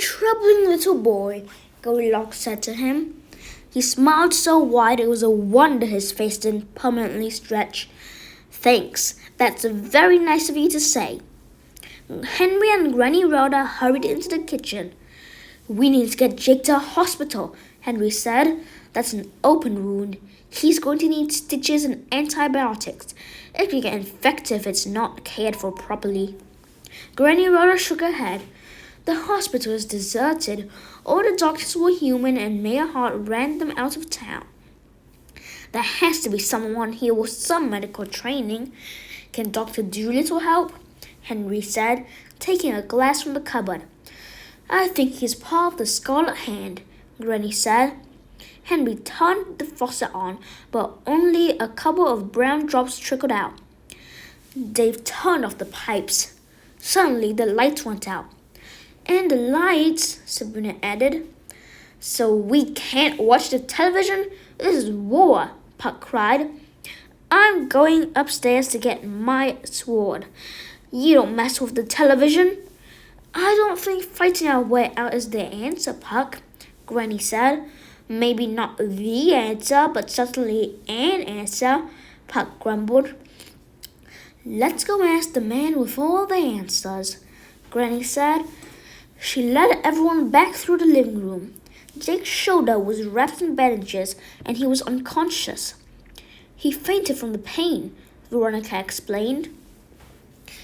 troubling little boy, Goldilocks said to him. He smiled so wide it was a wonder his face didn't permanently stretch. Thanks, that's very nice of you to say. Henry and Granny Rhoda hurried into the kitchen. We need to get Jake to a hospital, Henry said. That's an open wound. He's going to need stitches and antibiotics. It can get infected if it's not cared for properly. Granny Rhoda shook her head. The hospital is deserted. All the doctors were human and Mayor Hart ran them out of town. There has to be someone here with some medical training. Can Dr. Doolittle help? Henry said, taking a glass from the cupboard. I think he's part of the Scarlet Hand, Granny said. Henry turned the faucet on, but only a couple of brown drops trickled out. Dave turned off the pipes. Suddenly the lights went out. And the lights, Sabrina added. So we can't watch the television? This is war, Puck cried. I'm going upstairs to get my sword. You don't mess with the television. I don't think fighting our way out is the answer, Puck, Granny said. Maybe not the answer, but certainly an answer, Puck grumbled. Let's go ask the man with all the answers, Granny said. She led everyone back through the living room. Jake's shoulder was wrapped in bandages and he was unconscious. He fainted from the pain, Veronica explained.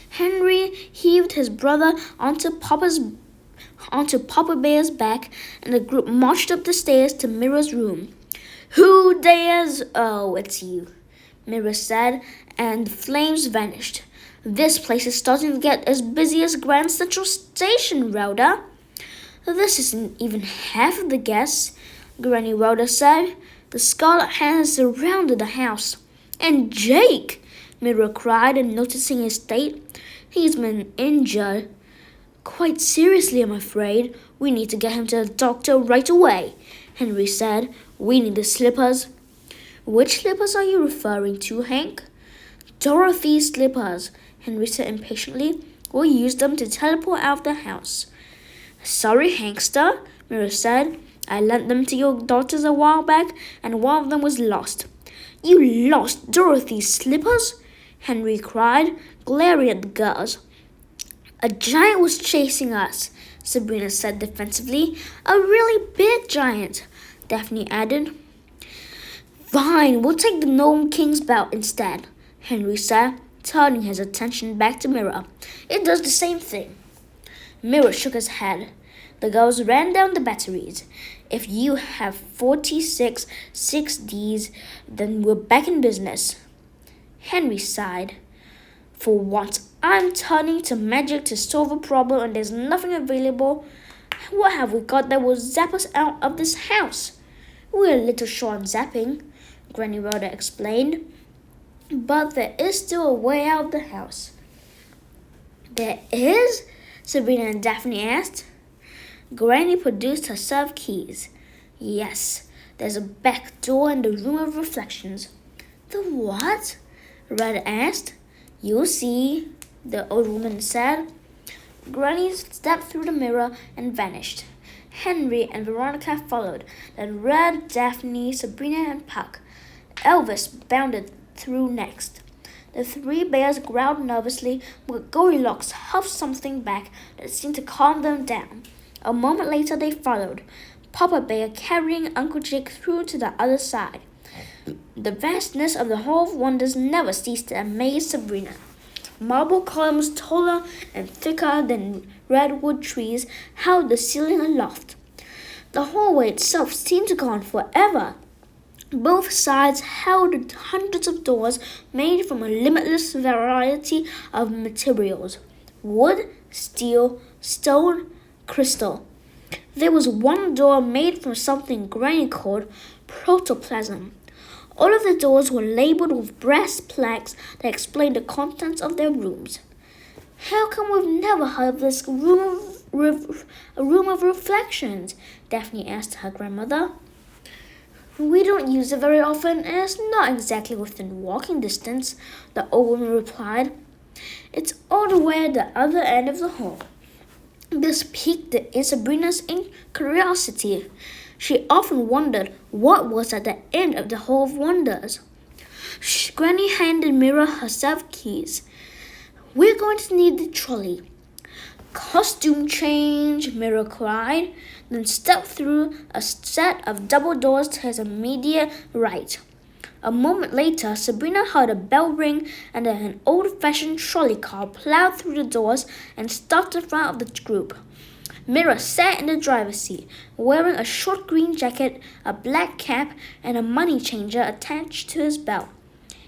Henry heaved his brother onto Papa Bear's back and the group marched up the stairs to Mira's room. Who dares? Oh, it's you, Mira said, and the flames vanished. This place is starting to get as busy as Grand Central Station, Rhoda. This isn't even half of the guests, Granny Rhoda said. The Scarlet Hand has surrounded the house. And Jake, Mira cried, and noticing his state. He's been injured. Quite seriously, I'm afraid. We need to get him to the doctor right away, Henry said. We need the slippers. Which slippers are you referring to, Hank? Dorothy's slippers, Henry said impatiently. We'll use them to teleport out of the house. Sorry, Hankster, Mira said. I lent them to your daughters a while back, and one of them was lost. You lost Dorothy's slippers? Henry cried, glaring at the girls. A giant was chasing us, Sabrina said defensively. A really big giant, Daphne added. Fine, we'll take the Gnome King's belt instead, Henry said, turning his attention back to Mira. It does the same thing. Mira shook his head. The girls ran down the batteries. If you have 46 6Ds, then we're back in business. Henry sighed. For once, I'm turning to magic to solve a problem and there's nothing available. What have we got that will zap us out of this house? We're a little short on zapping, Granny Rhoda explained. But there is still a way out of the house. There is? Sabrina and Daphne asked. Granny produced her set of keys. Yes, there's a back door in the room of reflections. The what? Red asked. You'll see, the old woman said. Granny stepped through the mirror and vanished. Henry and Veronica followed, then Red, Daphne, Sabrina, and Puck. Elvis bounded through next. The three bears growled nervously, but Goldilocks huffed something back that seemed to calm them down. A moment later they followed, Papa Bear carrying Uncle Jake through to the other side. The vastness of the Hall of Wonders never ceased to amaze Sabrina. Marble columns taller and thicker than redwood trees held the ceiling aloft. The hallway itself seemed to go on forever. Both sides held hundreds of doors made from a limitless variety of materials: wood, steel, stone, crystal. There was one door made from something Granny called protoplasm. All of the doors were labeled with brass plaques that explained the contents of their rooms. How come we've never heard of this a room of reflections? Daphne asked her grandmother. We don't use it very often, and it's not exactly within walking distance, the old woman replied. It's all the way at the other end of the hall. This piqued in Sabrina's curiosity. She often wondered what was at the end of the Hall of Wonders. Granny handed Mira her set keys. We're going to need the trolley. Costume change, Mira cried, then stepped through a set of double doors to his immediate right. A moment later, Sabrina heard a bell ring and an old-fashioned trolley car plowed through the doors and stopped in front of the group. Mira sat in the driver's seat, wearing a short green jacket, a black cap, and a money changer attached to his belt.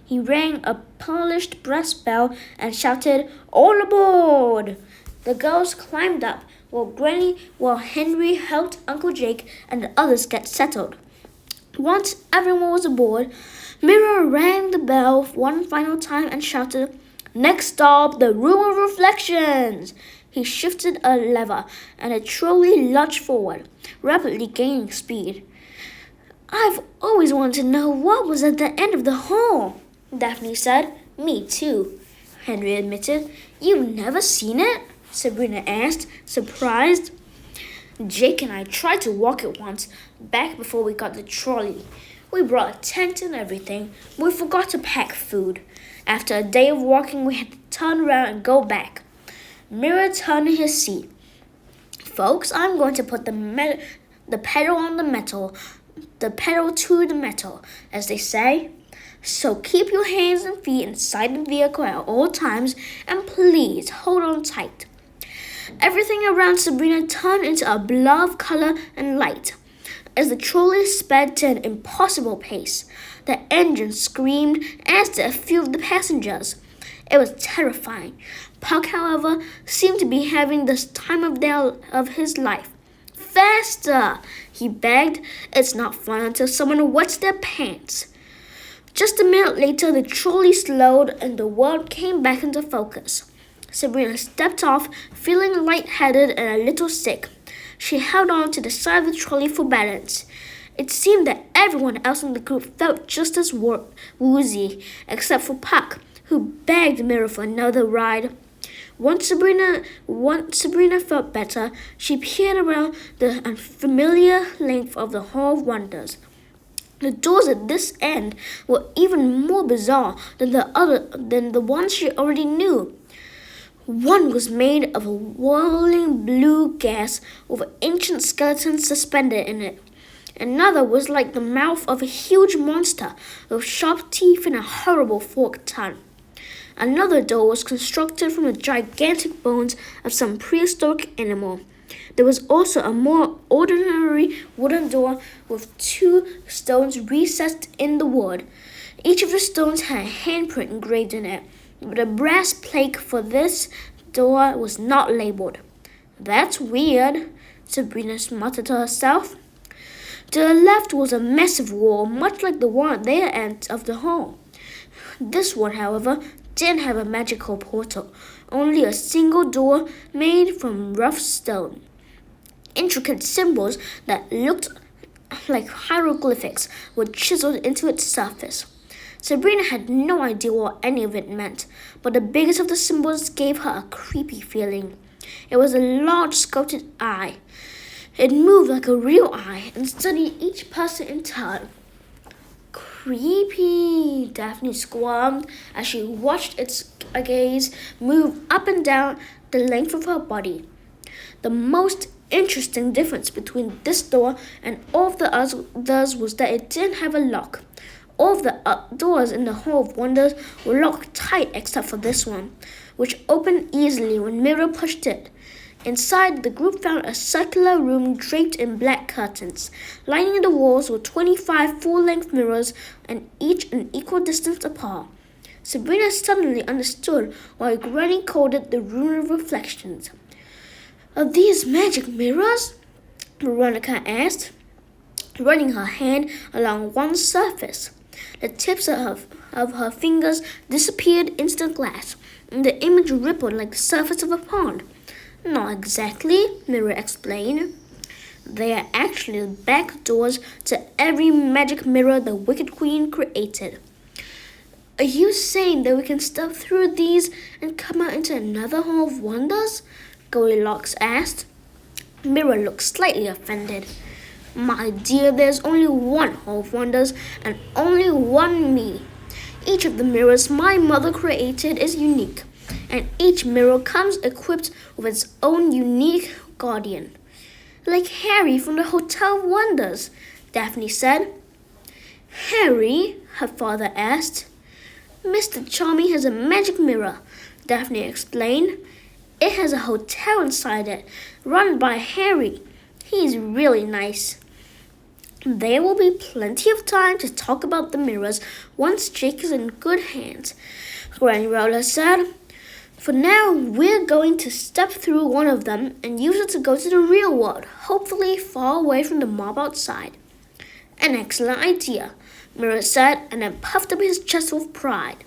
He rang a polished brass bell and shouted, "All aboard!" The girls climbed up, while Henry helped Uncle Jake and the others get settled. Once everyone was aboard, Mira rang the bell one final time and shouted, "Next stop, the Room of Reflections!" He shifted a lever, and the trolley lurched forward, rapidly gaining speed. "I've always wanted to know what was at the end of the hall," Daphne said. "Me too," Henry admitted. "You've never seen it?" Sabrina asked, surprised. "Jake and I tried to walk it once, back before we got the trolley. We brought a tent and everything, but we forgot to pack food. After a day of walking, we had to turn around and go back." Mira turned in his seat. "Folks, I'm going to put the pedal on the pedal to the metal, as they say. So keep your hands and feet inside the vehicle at all times, and please hold on tight." Everything around Sabrina turned into a blur of color and light. As the trolley sped to an impossible pace, the engine screamed, as did a few of the passengers. It was terrifying. Puck, however, seemed to be having the time of his life. "Faster!" he begged. "It's not fun until someone wets their pants." Just a minute later, the trolley slowed and the world came back into focus. Sabrina stepped off, feeling lightheaded and a little sick. She held on to the side of the trolley for balance. It seemed that everyone else in the group felt just as woozy, except for Puck, who begged Mira for another ride. Once Sabrina felt better, she peered around the unfamiliar length of the Hall of Wonders. The doors at this end were even more bizarre than the ones she already knew. One was made of a whirling blue gas with ancient skeletons suspended in it. Another was like the mouth of a huge monster with sharp teeth and a horrible forked tongue. Another door was constructed from the gigantic bones of some prehistoric animal. There was also a more ordinary wooden door with 2 stones recessed in the wood. Each of the stones had a handprint engraved in it, but the brass plate for this door was not labeled. "That's weird," Sabrina muttered to herself. To the left was a massive wall, much like the one at their end of the hall. This one, however, didn't have a magical portal, only a single door made from rough stone. Intricate symbols that looked like hieroglyphics were chiseled into its surface. Sabrina had no idea what any of it meant, but the biggest of the symbols gave her a creepy feeling. It was a large sculpted eye. It moved like a real eye and studied each person in turn. "Creepy," Daphne squirmed as she watched its gaze move up and down the length of her body. The most interesting difference between this door and all of the others was that it didn't have a lock. All of the doors in the Hall of Wonders were locked tight except for this one, which opened easily when Mira pushed it. Inside, the group found a circular room draped in black curtains. Lining the walls were 25 full-length mirrors, and each an equal distance apart. Sabrina suddenly understood why Granny called it the Room of Reflections. "Are these magic mirrors?" Veronica asked, running her hand along one surface. The tips of her fingers disappeared into the glass, and the image rippled like the surface of a pond. "Not exactly," Mira explained. "They are actually the back doors to every magic mirror the Wicked Queen created." "Are you saying that we can step through these and come out into another Hall of Wonders?" Goldilocks asked. Mirror looked slightly offended. My dear, there's only one Hall of Wonders and only one me. Each of the mirrors my mother created is unique, and each mirror comes equipped with its own unique guardian. Like Harry from the Hotel of Wonders, Daphne said. Harry? Her father asked. Mr. Charming has a magic mirror, Daphne explained. It has a hotel inside it, run by Harry. He's really nice. There will be plenty of time to talk about the mirrors once Jake is in good hands, Granny Roller said. For now, we're going to step through one of them and use it to go to the real world, hopefully far away from the mob outside. An excellent idea, Mirror said, and then puffed up his chest with pride.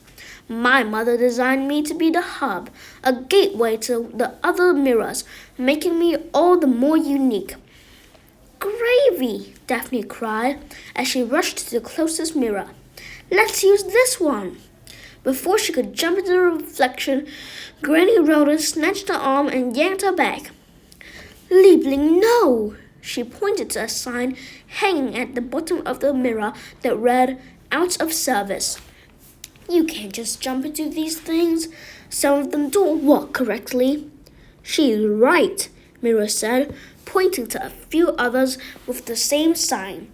My mother designed me to be the hub, a gateway to the other mirrors, making me all the more unique. Gravy, Daphne cried as she rushed to the closest mirror. Let's use this one. Before she could jump into the reflection, Granny Rhoda snatched her arm and yanked her back. Liebling, no! She pointed to a sign hanging at the bottom of the mirror that read, Out of service. You can't just jump into these things. Some of them don't work correctly. She's right, Mirror said, pointing to a few others with the same sign.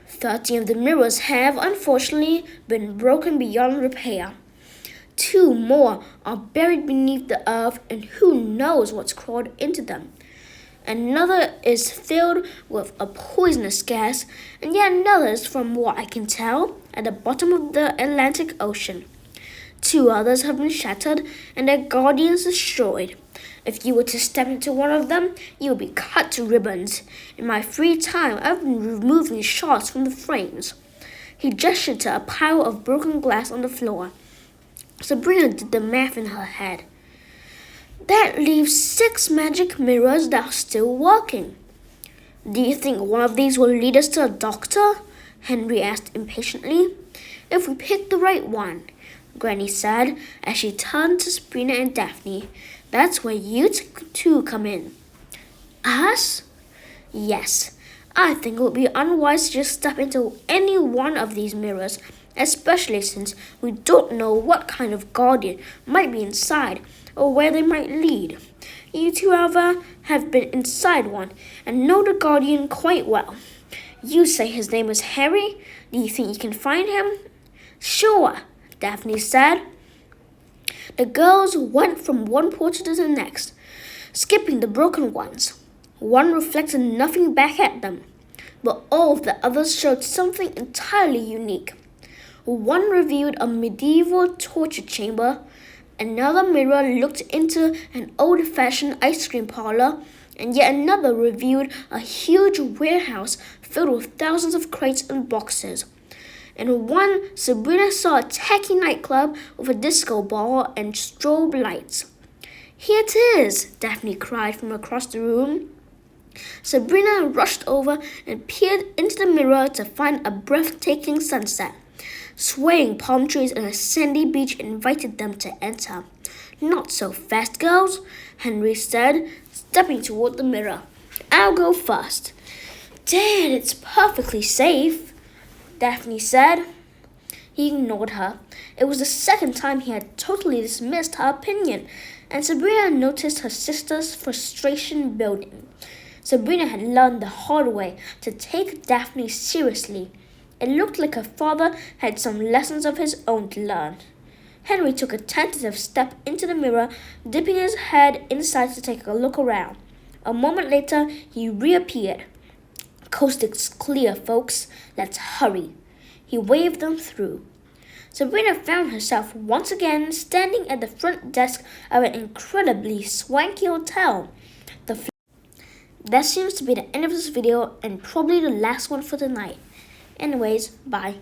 13 of the mirrors have, unfortunately, been broken beyond repair. 2 more are buried beneath the earth, and who knows what's crawled into them. Another is filled with a poisonous gas, and yet another is, from what I can tell, at the bottom of the Atlantic Ocean. 2 others have been shattered and their guardians destroyed. If you were to step into one of them, you would be cut to ribbons. In my free time, I've been removing shards from the frames. He gestured to a pile of broken glass on the floor. Sabrina did the math in her head. That leaves 6 magic mirrors that are still working. Do you think one of these will lead us to a doctor? Henry asked impatiently. If we pick the right one, Granny said as she turned to Sabrina and Daphne. That's where you two come in. Us? Yes. I think it would be unwise to just step into any one of these mirrors, especially since we don't know what kind of guardian might be inside or where they might lead. You two, however, have been inside one and know the guardian quite well. You say his name is Harry? Do you think you can find him? Sure, Daphne said. The girls went from one portrait to the next, skipping the broken ones. One reflected nothing back at them, but all of the others showed something entirely unique. One revealed a medieval torture chamber, another mirror looked into an old-fashioned ice cream parlor, and yet another revealed a huge warehouse filled with thousands of crates and boxes. In one, Sabrina saw a tacky nightclub with a disco ball and strobe lights. Here it is, Daphne cried from across the room. Sabrina rushed over and peered into the mirror to find a breathtaking sunset. Swaying palm trees and a sandy beach invited them to enter. Not so fast, girls, Henry said, stepping toward the mirror. I'll go first. Dad, it's perfectly safe, Daphne said. He ignored her. It was the second time he had totally dismissed her opinion, and Sabrina noticed her sister's frustration building. Sabrina had learned the hard way to take Daphne seriously. It looked like her father had some lessons of his own to learn. Henry took a tentative step into the mirror, dipping his head inside to take a look around. A moment later, he reappeared. Coast is clear, folks. Let's hurry. He waved them through. Sabrina found herself once again standing at the front desk of an incredibly swanky hotel. That seems to be the end of this video and probably the last one for tonight. Anyways, bye.